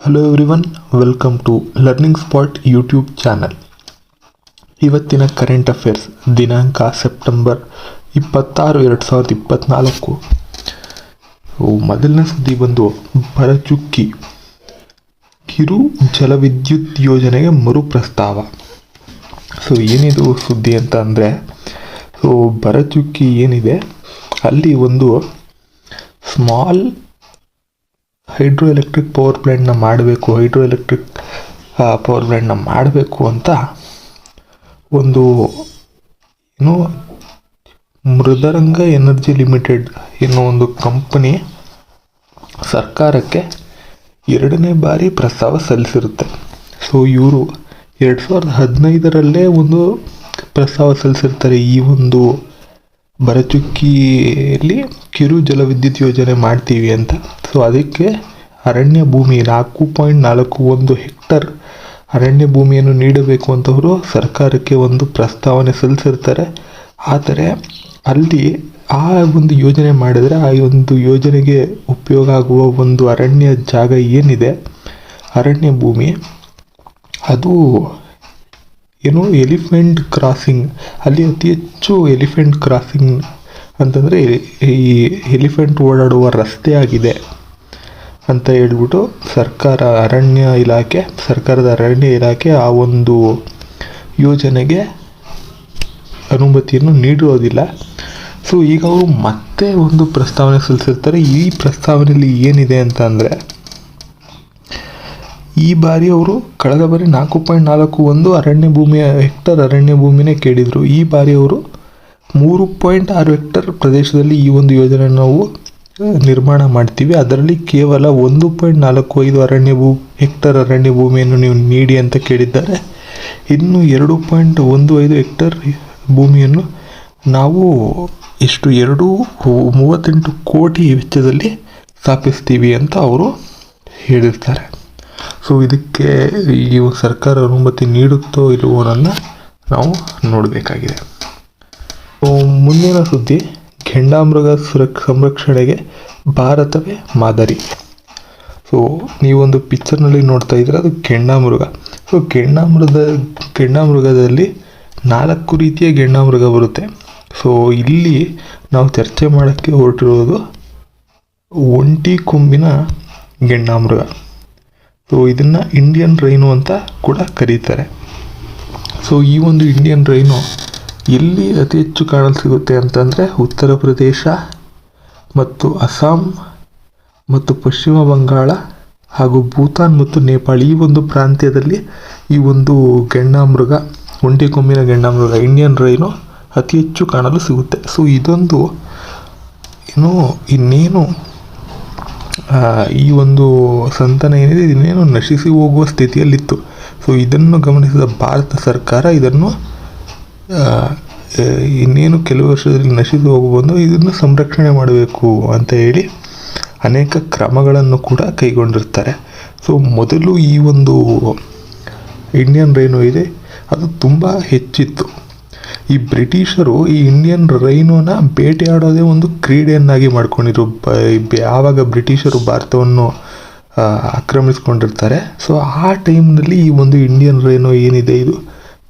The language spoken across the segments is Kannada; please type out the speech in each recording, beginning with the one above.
Hello everyone, welcome to Learning Spot YouTube channel. ಇವತ್ತಿನ ಕರೆಂಟ್ ಅಫೇರ್ಸ್ ದಿನಾಂಕ ಸೆಪ್ಟೆಂಬರ್ 26, 2024. ಮೊದಲನೇ ಸುದ್ದಿ ಬಂದು ಭರಚುಕ್ಕಿ ಕಿರು ಜಲವಿದ್ಯುತ್ ಯೋಜನೆಗೆ ಮರು ಪ್ರಸ್ತಾವ. ಏನಿದು ಸುದ್ದಿ ಅಂತ ಅಂದರೆ, ಭರಚುಕ್ಕಿ ಏನಿದೆ ಅಲ್ಲಿ ಒಂದು ಸ್ಮಾಲ್ ಹೈಡ್ರೋ ಎಲೆಕ್ಟ್ರಿಕ್ ಪವರ್ ಪ್ಲ್ಯಾಂಟ್ನ ಮಾಡಬೇಕು ಅಂತ ಒಂದು ಮೃದರಂಗ ಎನರ್ಜಿ ಲಿಮಿಟೆಡ್ ಎನ್ನುವ ಒಂದು ಕಂಪನಿ ಸರ್ಕಾರಕ್ಕೆ 2ನೇ ಬಾರಿ ಪ್ರಸ್ತಾವ ಸಲ್ಲಿಸಿರುತ್ತೆ. ಇವರು 2015ರಲ್ಲೇ ಒಂದು ಪ್ರಸ್ತಾವ ಸಲ್ಲಿಸಿರ್ತಾರೆ. ಈ ಒಂದು ಭರಚುಕ್ಕಿಯಲ್ಲಿ ಕಿರು ಜಲವಿದ್ಯುತ್ ಯೋಜನೆ ಮಾಡ್ತೀವಿ ಅಂತ. ಅದಕ್ಕೆ ಅರಣ್ಯ ಭೂಮಿ 4.41 ಹೆಕ್ಟರ್ ಅರಣ್ಯ ಭೂಮಿಯನ್ನು ನೀಡಬೇಕು ಅಂತವರು ಸರ್ಕಾರಕ್ಕೆ ಒಂದು ಪ್ರಸ್ತಾವನೆ ಸಲ್ಲಿಸಿರ್ತಾರೆ. ಆದರೆ ಅಲ್ಲಿ ಆ ಒಂದು ಯೋಜನೆ ಮಾಡಿದರೆ ಆ ಒಂದು ಯೋಜನೆಗೆ ಉಪಯೋಗ ಆಗುವ ಒಂದು ಅರಣ್ಯ ಜಾಗ ಏನಿದೆ, ಅರಣ್ಯ ಭೂಮಿ, ಅದು ಎಲಿಫೆಂಟ್ ಕ್ರಾಸಿಂಗ್, ಅಲ್ಲಿ ಅತಿ ಹೆಚ್ಚು ಎಲಿಫೆಂಟ್ ಕ್ರಾಸಿಂಗ್ ಅಂತಂದರೆ ಈ ಎಲಿಫೆಂಟ್ ಓಡಾಡುವ ರಸ್ತೆ ಆಗಿದೆ ಅಂತ ಹೇಳ್ಬಿಟ್ಟು ಸರ್ಕಾರದ ಅರಣ್ಯ ಇಲಾಖೆ ಆ ಒಂದು ಯೋಜನೆಗೆ ಅನುಮತಿಯನ್ನು ನೀಡಿರೋದಿಲ್ಲ. ಈಗ ಅವರು ಮತ್ತೆ ಒಂದು ಪ್ರಸ್ತಾವನೆ ಸಲ್ಲಿಸಿರ್ತಾರೆ. ಈ ಪ್ರಸ್ತಾವನೆಯಲ್ಲಿ ಏನಿದೆ ಅಂತ ಅಂದರೆ, ಈ ಬಾರಿ ಅವರು ಕಳೆದ ಬಾರಿ 4.41 ಹೆಕ್ಟರ್ ಅರಣ್ಯ ಭೂಮಿನೇ ಕೇಳಿದರು. ಈ ಬಾರಿ ಅವರು 3.6 ಹೆಕ್ಟರ್ ಪ್ರದೇಶದಲ್ಲಿ ಈ ಒಂದು ಯೋಜನೆ ನಾವು ನಿರ್ಮಾಣ ಮಾಡ್ತೀವಿ, ಅದರಲ್ಲಿ ಕೇವಲ 1.45 ಹೆಕ್ಟರ್ ಅರಣ್ಯ ಭೂಮಿಯನ್ನು ನೀವು ನೀಡಿ ಅಂತ ಕೇಳಿದ್ದಾರೆ. ಇನ್ನು 2.15 ಹೆಕ್ಟರ್ ಭೂಮಿಯನ್ನು ನಾವು 38 ಕೋಟಿ ವೆಚ್ಚದಲ್ಲಿ ಸ್ಥಾಪಿಸ್ತೀವಿ ಅಂತ ಅವರು ಹೇಳಿರ್ತಾರೆ. ಇದಕ್ಕೆ ಈ ಸರ್ಕಾರ ಅನುಮತಿ ನೀಡುತ್ತೋ ಇಲ್ಲವೋನನ್ನು ನಾವು ನೋಡಬೇಕಾಗಿದೆ. ಮುಂದಿನ ಸುದ್ದಿ, ಘೇಂಡಾಮೃಗ ಸಂರಕ್ಷಣೆಗೆ ಭಾರತವೇ ಮಾದರಿ. ನೀವೊಂದು ಪಿಕ್ಚರ್ನಲ್ಲಿ ನೋಡ್ತಾ ಇದ್ರೆ ಅದು ಘೇಂಡಾಮೃಗ. ಘೇಂಡಾಮೃಗದಲ್ಲಿ 4 ರೀತಿಯ ಘೇಂಡಾಮೃಗ ಬರುತ್ತೆ. ಇಲ್ಲಿ ನಾವು ಚರ್ಚೆ ಮಾಡೋಕ್ಕೆ ಹೊರಟಿರೋದು ಒಂಟಿ ಕೊಂಬಿನ ಘೇಂಡಾಮೃಗ. ಇದನ್ನು ಇಂಡಿಯನ್ ರೈನು ಅಂತ ಕೂಡ ಕರೀತಾರೆ. ಈ ಒಂದು ಇಂಡಿಯನ್ ರೈನು ಎಲ್ಲಿ ಅತಿ ಹೆಚ್ಚು ಕಾಣಲು ಸಿಗುತ್ತೆ ಅಂತಂದರೆ ಉತ್ತರ ಪ್ರದೇಶ ಮತ್ತು ಅಸ್ಸಾಂ ಮತ್ತು ಪಶ್ಚಿಮ ಬಂಗಾಳ ಹಾಗೂ ಭೂತಾನ್ ಮತ್ತು ನೇಪಾಳ, ಈ ಒಂದು ಪ್ರಾಂತ್ಯದಲ್ಲಿ ಈ ಒಂದು ಘೇಂಡಾಮೃಗ, ಒಂಟಿ ಕೊಂಬಿನ ಘೇಂಡಾಮೃಗ ಇಂಡಿಯನ್ ರೈನು ಅತಿ ಹೆಚ್ಚು ಕಾಣಲು ಸಿಗುತ್ತೆ. ಇದೊಂದು ಇನ್ನೇನು ಈ ಒಂದು ಸಂತಾನ ಏನಿದೆ ಇನ್ನೇನು ನಶಿಸಿ ಹೋಗುವ ಸ್ಥಿತಿಯಲ್ಲಿತ್ತು. ಇದನ್ನು ಗಮನಿಸಿದ ಭಾರತ ಸರ್ಕಾರ ಇದನ್ನು ಇನ್ನೇನು ಕೆಲವು ವರ್ಷದಲ್ಲಿ ನಶಿಸಿ ಹೋಗಬಹುದು, ಇದನ್ನು ಸಂರಕ್ಷಣೆ ಮಾಡಬೇಕು ಅಂತ ಹೇಳಿ ಅನೇಕ ಕ್ರಮಗಳನ್ನು ಕೂಡ ಕೈಗೊಂಡಿರ್ತಾರೆ. ಮೊದಲು ಈ ಒಂದು ಇಂಡಿಯನ್ ರೈನು ಇದೆ, ಅದು ತುಂಬ ಹೆಚ್ಚಿತ್ತು. ಈ ಬ್ರಿಟಿಷರು ಈ ಇಂಡಿಯನ್ ರೈನೋನ ಬೇಟೆಯಾಡೋದೇ ಒಂದು ಕ್ರೀಡೆಯನ್ನಾಗಿ ಮಾಡ್ಕೊಂಡಿದ್ರು. ಯಾವಾಗ ಬ್ರಿಟಿಷರು ಭಾರತವನ್ನು ಆಕ್ರಮಿಸ್ಕೊಂಡಿರ್ತಾರೆ, ಆ ಟೈಮ್ನಲ್ಲಿ ಈ ಒಂದು ಇಂಡಿಯನ್ ರೈನೋ ಏನಿದೆ ಇದು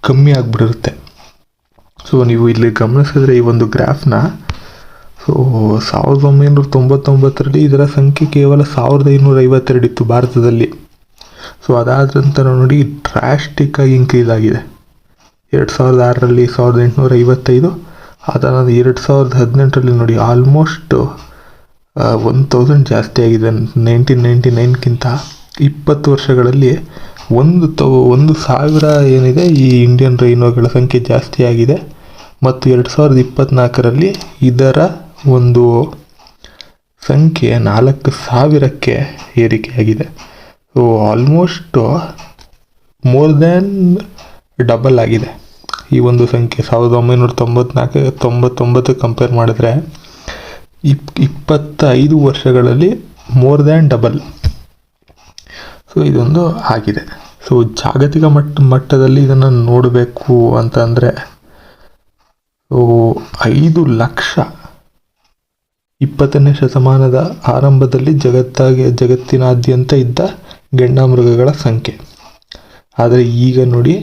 ಕಮ್ಮಿ ಆಗಿಬಿಟ್ಟಿರುತ್ತೆ. ನೀವು ಇಲ್ಲಿ ಗಮನಿಸಿದ್ರೆ ಈ ಒಂದು ಗ್ರಾಫ್ನ 1999ರಲ್ಲಿ ಇದರ ಸಂಖ್ಯೆ ಕೇವಲ 1552 ಇತ್ತು ಭಾರತದಲ್ಲಿ. ಅದಾದ ನಂತರ ನೋಡಿ ಡ್ರಾಸ್ಟಿಕ್ ಆಗಿ ಇನ್ಕ್ರೀಸ್ ಆಗಿದೆ. 2006ರಲ್ಲಿ 1855, ಅದಾದ 2018ರಲ್ಲಿ ನೋಡಿ ಆಲ್ಮೋಸ್ಟ್ 1000 ಜಾಸ್ತಿ ಆಗಿದೆ. 1999ಕ್ಕಿಂತ 20 ವರ್ಷಗಳಲ್ಲಿ 1,000 ಏನಿದೆ ಈ ಇಂಡಿಯನ್ ರೈನೋಗಳ ಸಂಖ್ಯೆ ಜಾಸ್ತಿ ಆಗಿದೆ. ಮತ್ತು 2024ರಲ್ಲಿ ಇದರ ಒಂದು ಸಂಖ್ಯೆ 4,000ಕ್ಕೆ ಏರಿಕೆಯಾಗಿದೆ. ಆಲ್ಮೋಸ್ಟ್ ಮೋರ್ ದ್ಯಾನ್ ಡಬಲ್ ಆಗಿದೆ ಈ ಒಂದು ಸಂಖ್ಯೆ. 1999 ಕಂಪೇರ್ ಮಾಡಿದ್ರೆ 25 ವರ್ಷಗಳಲ್ಲಿ ಮೋರ್ ದ್ಯಾನ್ ಡಬಲ್. ಇದೊಂದು ಆಗಿದೆ. ಜಾಗತಿಕ ಮಟ್ಟದಲ್ಲಿ ಇದನ್ನು ನೋಡಬೇಕು ಅಂತಂದರೆ 5 ಲಕ್ಷ 20ನೇ ಶತಮಾನದ ಆರಂಭದಲ್ಲಿ ಜಗತ್ತಿನಾದ್ಯಂತ ಇದ್ದ ಗೆಂಡಾಮೃಗಗಳ ಸಂಖ್ಯೆ. ಆದರೆ ಈಗ ನೋಡಿ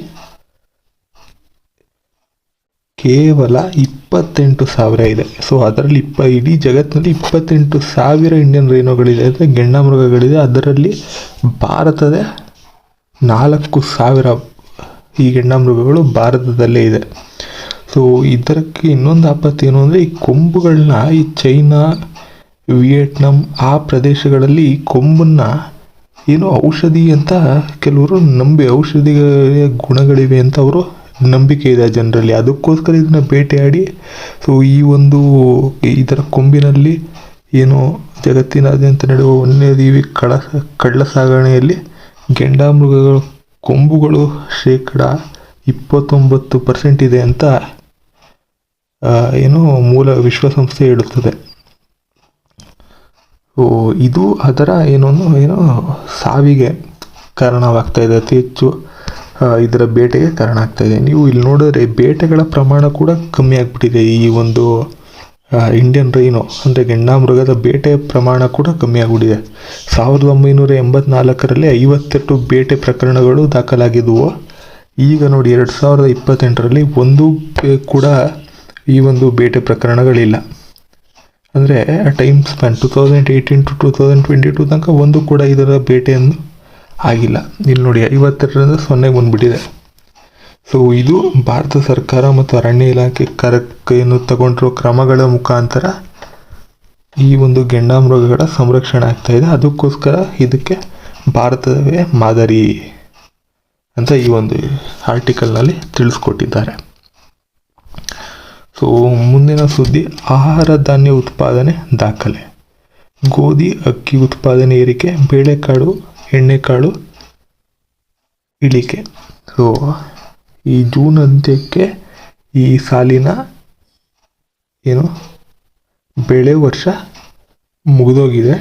ಕೇವಲ 28,000 ಇದೆ. ಸೊ ಅದರಲ್ಲಿ ಇಡೀ ಜಗತ್ತಿನಲ್ಲಿ 28,000 ಇಂಡಿಯನ್ ರೈನೋಗಳಿದೆ, ಅಂದರೆ ಗೆಂಡಾಮೃಗಗಳಿದೆ. ಅದರಲ್ಲಿ ಭಾರತದ 4,000 ಈ ಗೆಂಡಾಮೃಗಗಳು ಭಾರತದಲ್ಲೇ ಇದೆ. ಸೊ ಇದಕ್ಕೆ ಇನ್ನೊಂದು ಆಪತ್ತು ಏನು ಅಂದರೆ, ಈ ಕೊಂಬುಗಳನ್ನ ಈ ಚೈನಾ, ವಿಯೆಟ್ನಾಂ ಆ ಪ್ರದೇಶಗಳಲ್ಲಿ ಈ ಕೊಂಬನ್ನ ಏನು ಔಷಧಿ ಅಂತ ಕೆಲವರು ಔಷಧಿಯ ಗುಣಗಳಿವೆ ಅಂತ ಅವರು ನಂಬಿಕೆ ಇದೆ ಜನರಲ್ಲಿ. ಅದಕ್ಕೋಸ್ಕರ ಇದನ್ನ ಬೇಟೆಯಾಡಿ ಸೊ ಇದರ ಕೊಂಬಿನಲ್ಲಿ ಏನು ಜಗತ್ತಿನಾದ್ಯಂತ ನಡೆಯುವ ವನ್ಯಜೀವಿ ಕಳ್ಳ ಸಾಗಣೆಯಲ್ಲಿ ಗೆಂಡಾಮೃಗಗಳ ಕೊಂಬುಗಳು 29% ಇದೆ ಅಂತ ಮೂಲ ವಿಶ್ವಸಂಸ್ಥೆ ಹೇಳುತ್ತದೆ. ಸೊ ಇದು ಅದರ ಸಾವಿಗೆ ಕಾರಣವಾಗ್ತಾ ಇದೆ, ಅತಿ ಹೆಚ್ಚು ಇದರ ಬೇಟೆಗೆ ಕಾರಣ ಆಗ್ತಾ ಇದೆ. ನೀವು ಇಲ್ಲಿ ನೋಡಿದ್ರೆ ಬೇಟೆಗಳ ಪ್ರಮಾಣ ಕೂಡ ಕಮ್ಮಿ ಆಗಿಬಿಟ್ಟಿದೆ. ಈ ಒಂದು ಇಂಡಿಯನ್ ರೈನೋ ಅಂದರೆ ಗೆಂಡಾಮೃಗದ ಬೇಟೆಯ ಪ್ರಮಾಣ ಕೂಡ ಕಮ್ಮಿ ಆಗಿಬಿಟ್ಟಿದೆ. 1984ರಲ್ಲಿ 58 ಬೇಟೆ ಪ್ರಕರಣಗಳು ದಾಖಲಾಗಿದ್ದವು. ಈಗ ನೋಡಿ 2028ರಲ್ಲಿ ಒಂದು ಕೂಡ ಈ ಒಂದು ಬೇಟೆ ಪ್ರಕರಣಗಳಿಲ್ಲ. ಅಂದರೆ ಟೈಮ್ ಸ್ಪ್ಯಾನ್ 2018 to 2022 ತನಕ ಒಂದು ಕೂಡ ಇದರ ಬೇಟೆಯನ್ನು ಆಗಿಲ್ಲ. ಇಲ್ಲಿ ನೋಡಿ 52ರಿಂದ 0 ಬಂದುಬಿಟ್ಟಿದೆ. ಸೊ ಇದು ಭಾರತ ಸರ್ಕಾರ ಮತ್ತು ಅರಣ್ಯ ಇಲಾಖೆ ತಗೊಂಡಿರೋ ಕ್ರಮಗಳ ಮುಖಾಂತರ ಈ ಒಂದು ಗೆಂಡಾಮೃಗಗಳ ಸಂರಕ್ಷಣೆ ಆಗ್ತಾ ಇದೆ. ಅದಕ್ಕೋಸ್ಕರ ಇದಕ್ಕೆ ಭಾರತವೇ ಮಾದರಿ ಅಂತ ಈ ಒಂದು ಆರ್ಟಿಕಲ್ನಲ್ಲಿ ತಿಳಿಸ್ಕೊಟ್ಟಿದ್ದಾರೆ. ಸೊ ಮುಂದಿನ ಸುದ್ದಿ, ಆಹಾರ ಧಾನ್ಯ ಉತ್ಪಾದನೆ ದಾಖಲೆ. ಗೋಧಿ, ಅಕ್ಕಿ ಉತ್ಪಾದನೆ ಏರಿಕೆ, ಬೇಳೆಕಾಳು, ಎಣ್ಣೆಕಾಳು ಇಳಿಕೆ. ಸೊ ಈ ಜೂನ್ ಅಂತ್ಯಕ್ಕೆ ಈ ಸಾಲಿನ ಬೆಳೆ ವರ್ಷ ಮುಗಿದೋಗಿದೆ.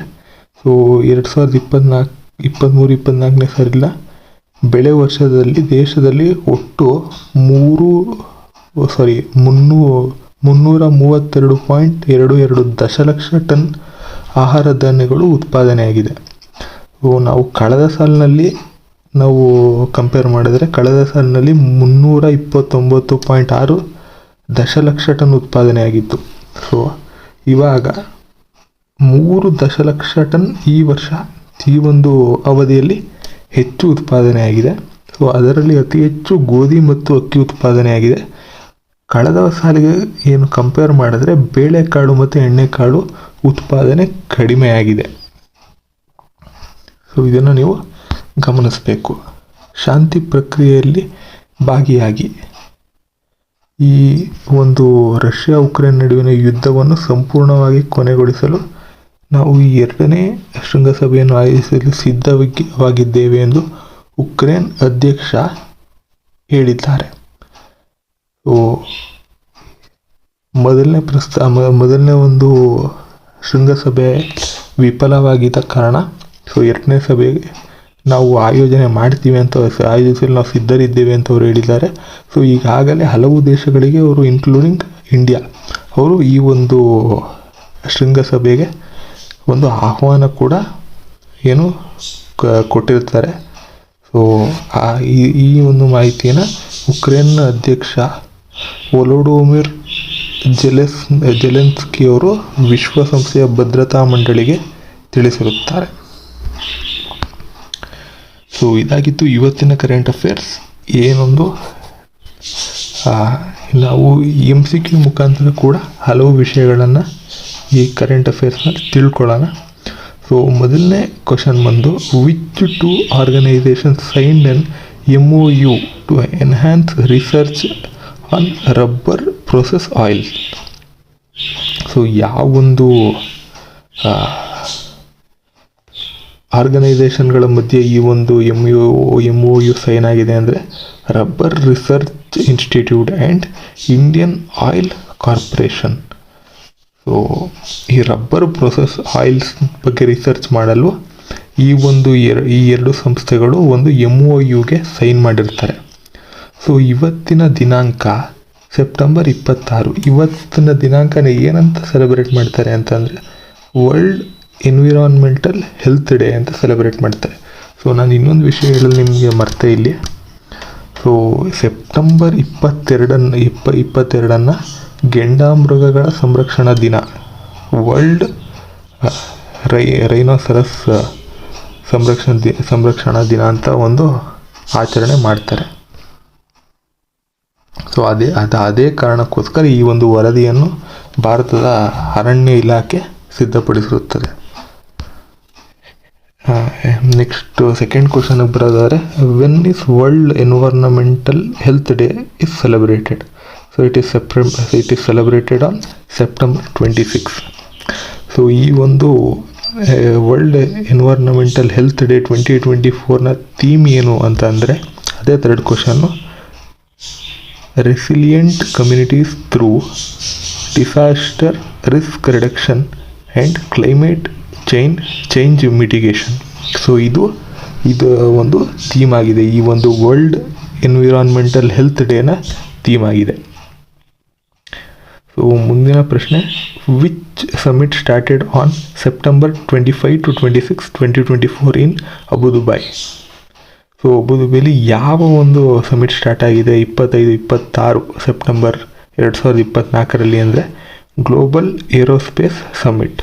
ಸೊ 2023-24ನೇ ಸಾಲಿನ ಬೆಳೆ ವರ್ಷದಲ್ಲಿ ದೇಶದಲ್ಲಿ ಒಟ್ಟು 332.22 ದಶಲಕ್ಷ ಟನ್ ಆಹಾರ ಧಾನ್ಯಗಳು ಉತ್ಪಾದನೆಯಾಗಿದೆ. ನಾವು ಕಳೆದ ಸಾಲಿನಲ್ಲಿ ಕಂಪೇರ್ ಮಾಡಿದರೆ ಕಳೆದ ಸಾಲಿನಲ್ಲಿ 329.6 ದಶಲಕ್ಷ ಟನ್ ಉತ್ಪಾದನೆಯಾಗಿತ್ತು. ಸೊ ಇವಾಗ 3 ದಶಲಕ್ಷ ಟನ್ ಈ ವರ್ಷ ಈ ಒಂದು ಅವಧಿಯಲ್ಲಿ ಹೆಚ್ಚು ಉತ್ಪಾದನೆಯಾಗಿದೆ. ಸೊ ಅದರಲ್ಲಿ ಅತಿ ಹೆಚ್ಚು ಗೋಧಿ ಮತ್ತು ಅಕ್ಕಿ ಉತ್ಪಾದನೆಯಾಗಿದೆ. ಕಳೆದ ಸಾಲಿಗೆ ಕಂಪೇರ್ ಮಾಡಿದ್ರೆ ಬೇಳೆಕಾಳು ಮತ್ತು ಎಣ್ಣೆಕಾಳು ಉತ್ಪಾದನೆ ಕಡಿಮೆಯಾಗಿದೆ. ಸೊ ಇದನ್ನು ನೀವು ಗಮನಿಸಬೇಕು. ಶಾಂತಿ ಪ್ರಕ್ರಿಯೆಯಲ್ಲಿ ಭಾಗಿಯಾಗಿ ಈ ಒಂದು ರಷ್ಯಾ ಉಕ್ರೇನ್ ನಡುವಿನ ಯುದ್ಧವನ್ನು ಸಂಪೂರ್ಣವಾಗಿ ಕೊನೆಗೊಳಿಸಲು ನಾವು ಈ 2ನೇ ಶೃಂಗಸಭೆಯನ್ನು ಆಯೋಜಿಸಲು ಸಿದ್ಧವಾಗಿದ್ದೇವೆ ಎಂದು ಉಕ್ರೇನ್ ಅಧ್ಯಕ್ಷ ಹೇಳಿದ್ದಾರೆ. ಸೊ ಮೊದಲನೇ ಒಂದು ಶೃಂಗಸಭೆ ವಿಫಲವಾಗಿದ್ದ ಕಾರಣ ಸೊ 2ನೇ ಸಭೆಗೆ ನಾವು ಆಯೋಜನೆ ಮಾಡ್ತೀವಿ ಅಂತ ಆಯೋಜಿಸಲು ನಾವು ಸಿದ್ಧರಿದ್ದೇವೆ ಅಂತ ಅವರು ಹೇಳಿದ್ದಾರೆ. ಸೊ ಈಗಾಗಲೇ ಹಲವು ದೇಶಗಳಿಗೆ ಅವರು ಇನ್ಕ್ಲೂಡಿಂಗ್ ಇಂಡಿಯಾ ಅವರು ಈ ಒಂದು ಶೃಂಗಸಭೆಗೆ ಒಂದು ಆಹ್ವಾನ ಕೂಡ ಕೊಟ್ಟಿರ್ತಾರೆ. ಸೊ ಈ ಒಂದು ಮಾಹಿತಿಯನ್ನು ಉಕ್ರೇನ್ನ ಅಧ್ಯಕ್ಷ ವೊಲೋಡೋಮಿರ್ ಜೆಲೆನ್ಸ್ಕಿ ಅವರು ವಿಶ್ವಸಂಸ್ಥೆಯ ಭದ್ರತಾ ಮಂಡಳಿಗೆ ತಿಳಿಸಿರುತ್ತಾರೆ. ಸೊ ಇದಾಗಿತ್ತು ಇವತ್ತಿನ ಕರೆಂಟ್ ಅಫೇರ್ಸ್. ನಾವು MCQ ಮುಖಾಂತರ ಕೂಡ ಹಲವು ವಿಷಯಗಳನ್ನು ಈ ಕರೆಂಟ್ ಅಫೇರ್ಸ್ನಲ್ಲಿ ತಿಳ್ಕೊಳ್ಳೋಣ. ಸೊ ಮೊದಲನೇ ಕ್ವಶನ್ ಬಂದು, which 2 organisations signed an MOU to enhance research on rubber process oil. So ಯಾವೊಂದು ಆರ್ಗನೈಸೇಷನ್ಗಳ ಮಧ್ಯೆ ಈ ಒಂದು MOU ಸೈನ್ ಆಗಿದೆ ಅಂದರೆ Rubber Research Institute and Indian Oil Corporation. So ಈ ರಬ್ಬರ್ ಪ್ರೊಸೆಸ್ ಆಯಿಲ್ಸ್ ಬಗ್ಗೆ ರಿಸರ್ಚ್ ಮಾಡಲು ಈ 2 ಸಂಸ್ಥೆಗಳು ಒಂದು MOUಗೆ ಸೈನ್ ಮಾಡಿರ್ತಾರೆ. ಸೊ ಇವತ್ತಿನ ದಿನಾಂಕ ಸೆಪ್ಟೆಂಬರ್ 26 ಇವತ್ತಿನ ದಿನಾಂಕನ ಏನಂತ ಸೆಲೆಬ್ರೇಟ್ ಮಾಡ್ತಾರೆ ಅಂತಂದರೆ ವರ್ಲ್ಡ್ ಎನ್ವಿರಾನ್ಮೆಂಟಲ್ ಹೆಲ್ತ್ ಡೇ ಅಂತ ಸೆಲೆಬ್ರೇಟ್ ಮಾಡ್ತಾರೆ. ಸೊ ನಾನು ಇನ್ನೊಂದು ವಿಷಯ ಹೇಳಲು ನಿಮಗೆ ಮರ್ತೆ ಇಲ್ಲಿ. ಸೊ ಸೆಪ್ಟೆಂಬರ್ 22 ಗೆಂಡಾಮೃಗಗಳ ಸಂರಕ್ಷಣಾ ದಿನ, ವರ್ಲ್ಡ್ ರೈನೋಸರಸ್ ಸಂರಕ್ಷಣಾ ದಿನ ಅಂತ ಒಂದು ಆಚರಣೆ ಮಾಡ್ತಾರೆ. ಸೊ ಅದೇ ಕಾರಣಕ್ಕೋಸ್ಕರ ಈ ಒಂದು ವರದಿಯನ್ನು ಭಾರತದ ಅರಣ್ಯ ಇಲಾಖೆ ಸಿದ್ಧಪಡಿಸಿರುತ್ತದೆ. ನೆಕ್ಸ್ಟ್ ಸೆಕೆಂಡ್ ಕ್ವಶನ್ಗೆ ಬರೋದಾದರೆ, when is world environmental health day is celebrated? So it is celebrated on September 26. So ಈ ಒಂದು ವರ್ಲ್ಡ್ ಎನ್ವೈರನ್ಮೆಂಟಲ್ ಹೆಲ್ತ್ ಡೇ 2024ನ ಥೀಮ್ ಏನು ಅಂತ ಅಂದರೆ, ಅದೇ third question, resilient communities through disaster risk reduction and climate change mitigation. So ಇದು ಒಂದು ಥೀಮ್ ಆಗಿದೆ, ಈ ಒಂದು ವರ್ಲ್ಡ್ ಎನ್ವಿರಾನ್ಮೆಂಟಲ್ ಹೆಲ್ತ್ ಡೇನ ಥೀಮ್ ಆಗಿದೆ. ಸೊ ಮುಂದಿನ ಪ್ರಶ್ನೆ, which summit started on September 25 to 26, 2024 in ಅಬುದುಬೈ? So ಅಬುದುಬೈಲಿ ಯಾವ ಒಂದು ಸಮಿಟ್ ಸ್ಟಾರ್ಟ್ ಆಗಿದೆ 25-26 ಸೆಪ್ಟೆಂಬರ್ 2024 ಅಂದರೆ ಗ್ಲೋಬಲ್ ಏರೋಸ್ಪೇಸ್ ಸಮಿಟ್.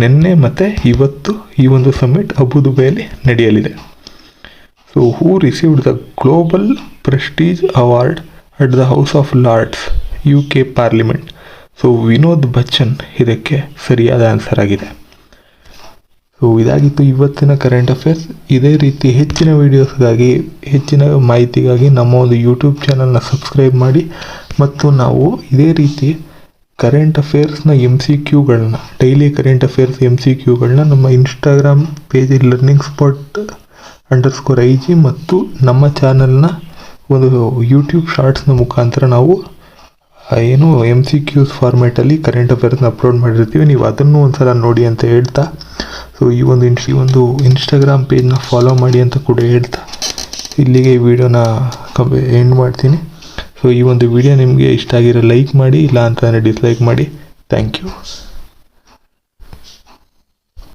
ನಿನ್ನೆ ಮತ್ತು ಇವತ್ತು ಈ ಒಂದು ಸಮಿಟ್ ಅಬುದುಬೈಲಿ ನಡೆಯಲಿದೆ. So who received the global prestige award at the House of Lords, UK parliament? So Vinod Bachchan ಇದಕ್ಕೆ ಸರಿಯಾದ ಆನ್ಸರ್ ಆಗಿದೆ. ಸೊ ಇದಾಗಿತ್ತು ಇವತ್ತಿನ ಕರೆಂಟ್ ಅಫೇರ್ಸ್. ಇದೇ ರೀತಿ ಹೆಚ್ಚಿನ ವೀಡಿಯೋಸ್ಗಾಗಿ, ಹೆಚ್ಚಿನ ಮಾಹಿತಿಗಾಗಿ ನಮ್ಮ ಒಂದು ಯೂಟ್ಯೂಬ್ ಚಾನಲ್ನ ಸಬ್ಸ್ಕ್ರೈಬ್ ಮಾಡಿ. ಮತ್ತು ನಾವು ಇದೇ ರೀತಿ ಕರೆಂಟ್ ಅಫೇರ್ಸ್ನ MCQಗಳನ್ನ, ಡೈಲಿ ಕರೆಂಟ್ ಅಫೇರ್ಸ್ MCQಗಳನ್ನ ನಮ್ಮ Instagram page learning spot _IG ಮತ್ತು ನಮ್ಮ ಚಾನಲ್ನ ಒಂದು ಯೂಟ್ಯೂಬ್ ಶಾರ್ಟ್ಸ್ನ ಮುಖಾಂತರ ನಾವು MCQs ಫಾರ್ಮ್ಯಾಟಲ್ಲಿ ಕರೆಂಟ್ ಅಫೇರ್ಸ್ನ ಅಪ್ಲೋಡ್ ಮಾಡಿರ್ತೀವಿ. ನೀವು ಅದನ್ನು ಒಂದ್ಸಲ ನೋಡಿ ಅಂತ ಹೇಳ್ತಾ, ಸೊ ಈ ಒಂದು ಇನ್ಸ್ಟಾಗ್ರಾಮ್ ಪೇಜ್ನ ಫಾಲೋ ಮಾಡಿ ಅಂತ ಕೂಡ ಹೇಳ್ತಾ ಇಲ್ಲಿಗೆ ಈ ವಿಡಿಯೋನ ಎಂಡ್ ಮಾಡ್ತೀನಿ. ಸೊ ಈ ಒಂದು ವಿಡಿಯೋ ನಿಮಗೆ ಇಷ್ಟ ಆಗಿರೋ ಲೈಕ್ ಮಾಡಿ, ಇಲ್ಲ ಅಂತಂದರೆ ಡಿಸ್ಲೈಕ್ ಮಾಡಿ. Thank you.